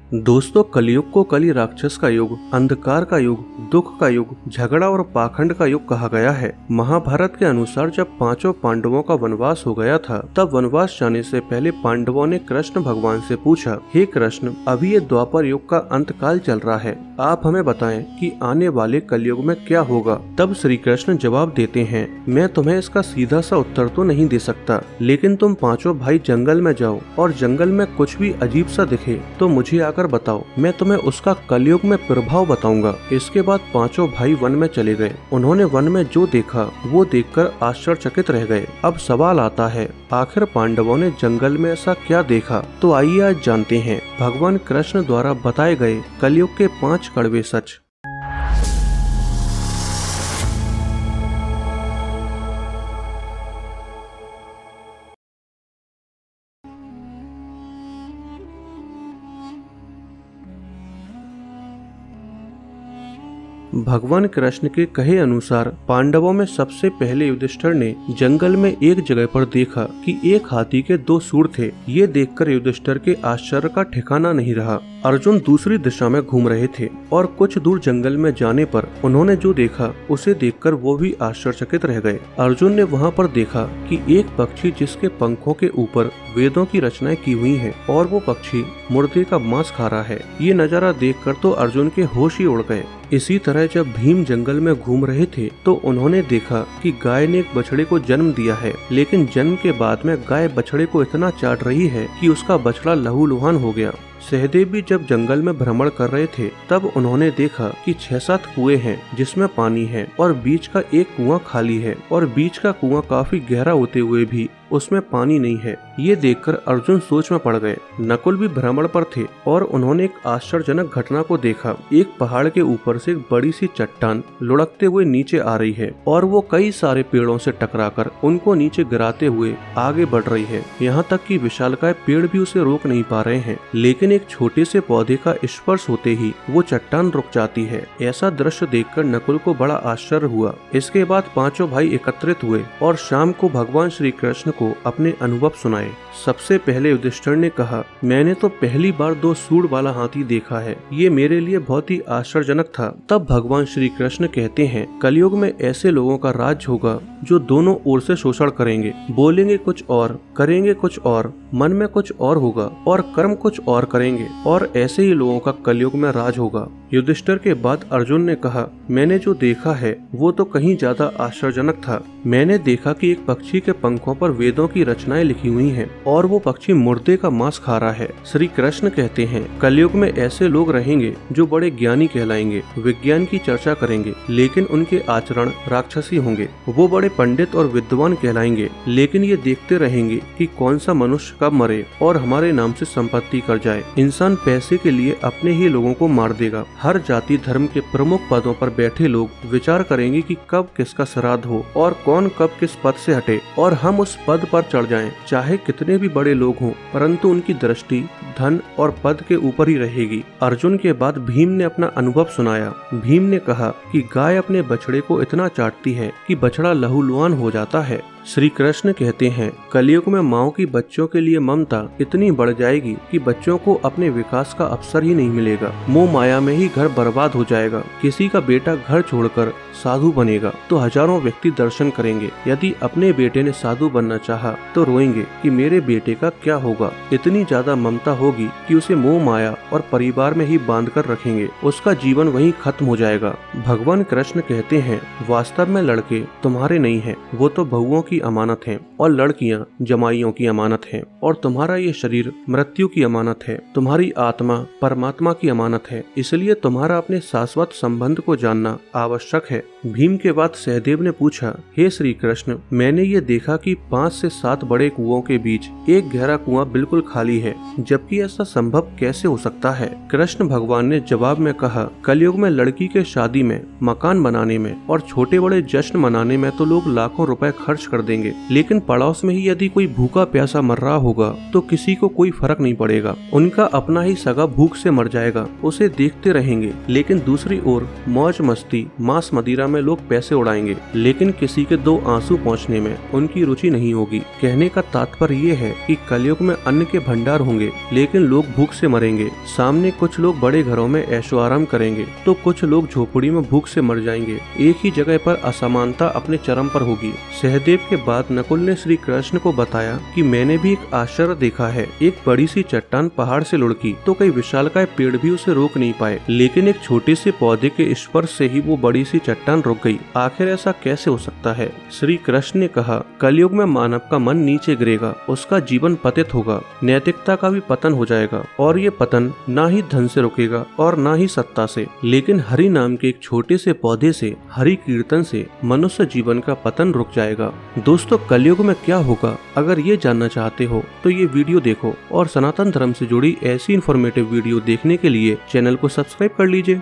दोस्तों, कलयुग को कली राक्षस का युग, अंधकार का युग, दुख का युग, झगड़ा और पाखंड का युग कहा गया है। महाभारत के अनुसार जब पांचों पांडवों का वनवास हो गया था, तब वनवास जाने से पहले पांडवों ने कृष्ण भगवान से पूछा, हे कृष्ण, अभी ये द्वापर युग का अंतकाल चल रहा है, आप हमें बताएं कि आने वाले कलयुग में क्या होगा। तब श्री कृष्ण जवाब देते हैं, मैं तुम्हें इसका सीधा सा उत्तर तो नहीं दे सकता, लेकिन तुम पांचों भाई जंगल में जाओ और जंगल में कुछ भी अजीब सा दिखे तो मुझे आकर बताओ, मैं तुम्हें उसका कलयुग में प्रभाव बताऊंगा। इसके बाद पांचों भाई वन में चले गए। उन्होंने वन में जो देखा वो देखकर आश्चर्यचकित रह गए। अब सवाल आता है, आखिर पांडवों ने जंगल में ऐसा क्या देखा? तो आइए आज जानते हैं भगवान कृष्ण द्वारा बताए गए कलयुग के 5 कड़वे सच। भगवान कृष्ण के कहे अनुसार पांडवों में सबसे पहले युधिष्ठिर ने जंगल में एक जगह पर देखा कि एक हाथी के 2 सूंड थे। ये देखकर युधिष्ठिर के आश्चर्य का ठिकाना नहीं रहा। अर्जुन दूसरी दिशा में घूम रहे थे और कुछ दूर जंगल में जाने पर उन्होंने जो देखा उसे देखकर वो भी आश्चर्यचकित रह गए। अर्जुन ने वहाँ पर देखा कि एक पक्षी जिसके पंखों के ऊपर वेदों की रचनाएं की हुई हैं और वो पक्षी मुर्दे का मांस खा रहा है। ये नजारा देखकर तो अर्जुन के होश ही उड़ गए। इसी तरह जब भीम जंगल में घूम रहे थे तो उन्होंने देखा कि गाय ने एक बछड़े को जन्म दिया है, लेकिन जन्म के बाद में गाय बछड़े को इतना चाट रही है कि उसका बछड़ा लहूलुहान हो गया। सहदेव भी जब जंगल में भ्रमण कर रहे थे तब उन्होंने देखा कि 6-7 कुएं हैं जिसमें पानी है और बीच का एक कुआं खाली है और बीच का कुआं काफी गहरा होते हुए भी उसमें पानी नहीं है। ये देखकर अर्जुन सोच में पड़ गए। नकुल भी भ्रमण पर थे और उन्होंने एक आश्चर्यजनक घटना को देखा। एक पहाड़ के ऊपर से एक बड़ी सी चट्टान लुढ़कते हुए नीचे आ रही है और वो कई सारे पेड़ों से टकराकर उनको नीचे गिराते हुए आगे बढ़ रही है। यहाँ तक कि विशालकाय पेड़ भी उसे रोक नहीं पा रहे हैं, लेकिन एक छोटे से पौधे का स्पर्श होते ही वो चट्टान रुक जाती है। ऐसा दृश्य देखकर नकुल को बड़ा आश्चर्य हुआ। इसके बाद पांचों भाई एकत्रित हुए और शाम को भगवान श्री कृष्ण को अपने अनुभव सुनाए। सबसे पहले युधिष्ठिर ने कहा, मैंने तो पहली बार 2 सूंड वाला हाथी देखा है, ये मेरे लिए बहुत ही आश्चर्यजनक था। तब भगवान श्री कृष्ण कहते हैं, कलयुग में ऐसे लोगों का राज होगा जो दोनों ओर से शोषण करेंगे, बोलेंगे कुछ और, करेंगे कुछ और, मन में कुछ और होगा और कर्म कुछ और करेंगे, और ऐसे ही लोगों का कलयुग में राज होगा। युधिष्ठिर के बाद अर्जुन ने कहा, मैंने जो देखा है वो तो कहीं ज्यादा आश्चर्यजनक था। मैंने देखा कि एक पक्षी के पंखों पर वेदों की रचनाएं लिखी हुई हैं और वो पक्षी मुर्दे का मांस खा रहा है। श्री कृष्ण कहते हैं, कलयुग में ऐसे लोग रहेंगे जो बड़े ज्ञानी कहलाएंगे, विज्ञान की चर्चा करेंगे, लेकिन उनके आचरण राक्षसी होंगे। वो बड़े पंडित और विद्वान कहलाएंगे, लेकिन ये देखते रहेंगे कि कौन सा मनुष्य कब मरे और हमारे नाम से संपत्ति कर जाए। इंसान पैसे के लिए अपने ही लोगों को मार देगा। हर जाति धर्म के प्रमुख पदों पर बैठे लोग विचार करेंगे कि कब किसका श्राद्ध हो और कौन कब किस पद से हटे और हम उस पद पर चढ़ जाएं। चाहे कितने भी बड़े लोग हों, परंतु उनकी दृष्टि धन और पद के ऊपर ही रहेगी। अर्जुन के बाद भीम ने अपना अनुभव सुनाया। भीम ने कहा कि गाय अपने बछड़े को इतना चाटती है कि बछड़ा लहूलुहान हो जाता है। श्री कृष्ण कहते हैं, कलयुग में माओ की बच्चों के लिए ममता इतनी बढ़ जाएगी कि बच्चों को अपने विकास का अवसर ही नहीं मिलेगा। मोह माया में ही घर बर्बाद हो जाएगा। किसी का बेटा घर छोड़कर साधु बनेगा तो हजारों व्यक्ति दर्शन करेंगे। यदि अपने बेटे ने साधु बनना चाहा तो रोएंगे कि मेरे बेटे का क्या होगा। इतनी ज्यादा ममता होगी कि उसे मोह माया और परिवार में ही बांध कर रखेंगे। उसका जीवन वहीं खत्म हो जाएगा। भगवान कृष्ण कहते हैं, वास्तव में लड़के तुम्हारे नहीं हैं, वो तो बहुओं की अमानत हैं और लड़कियां जमाइयों की अमानत हैं और तुम्हारा ये शरीर मृत्यु की अमानत है। तुम्हारी आत्मा परमात्मा की अमानत है, इसलिए तुम्हारा अपने शाश्वत संबंध को जानना आवश्यक है। भीम के बाद सहदेव ने पूछा, हे श्री कृष्ण, मैंने ये देखा कि 5 से 7 बड़े कुओं के बीच एक गहरा कुआं बिल्कुल खाली है, जबकि ऐसा संभव कैसे हो सकता है? कृष्ण भगवान ने जवाब में कहा, कलयुग में लड़की के शादी में, मकान बनाने में और छोटे बड़े जश्न मनाने में तो लोग लाखों रुपए खर्च कर देंगे। लेकिन पड़ोस में ही यदि कोई भूखा प्यासा मर रहा होगा तो किसी को कोई फर्क नहीं पड़ेगा। उनका अपना ही सगा भूख से मर जाएगा, उसे देखते रहेंगे। लेकिन दूसरी ओर मौज मस्ती, मांस मदिरा में लोग पैसे उड़ाएंगे, लेकिन किसी के दो आंसू पहुँचने में उनकी रुचि नहीं होगी। कहने का तात्पर्य ये है कि कलयुग में अन्न के भंडार होंगे, लेकिन लोग भूख से मरेंगे। सामने कुछ लोग बड़े घरों में ऐशो आराम करेंगे तो कुछ लोग झोपड़ी में भूख से मर जाएंगे। एक ही जगह पर असमानता अपने चरम पर होगी। सहदेव के बाद नकुल ने श्री कृष्ण को बताया कि मैंने भी एक आश्चर्य देखा है। एक बड़ी सी चट्टान पहाड़ से लुढ़की तो कई विशालकाय पेड़ भी उसे रोक नहीं पाए, लेकिन एक छोटे से पौधे के स्पर्श से ही वो बड़ी सी चट्टान रुक गई। आखिर ऐसा कैसे हो सकता है? श्री कृष्ण ने कहा, कलयुग में मानव का मन नीचे गिरेगा, उसका जीवन पतित होगा, नैतिकता का भी पतन हो जाएगा। और ये पतन ना ही धन से रुकेगा और ना ही सत्ता से, लेकिन हरि नाम के एक छोटे से पौधे से, हरि कीर्तन से मनुष्य जीवन का पतन रुक जाएगा। दोस्तों, कलयुग में क्या होगा? अगर ये जानना चाहते हो तो ये वीडियो देखो और सनातन धर्म से जुड़ी ऐसी इन्फॉर्मेटिव वीडियो देखने के लिए चैनल को सब्सक्राइब कर लीजिए।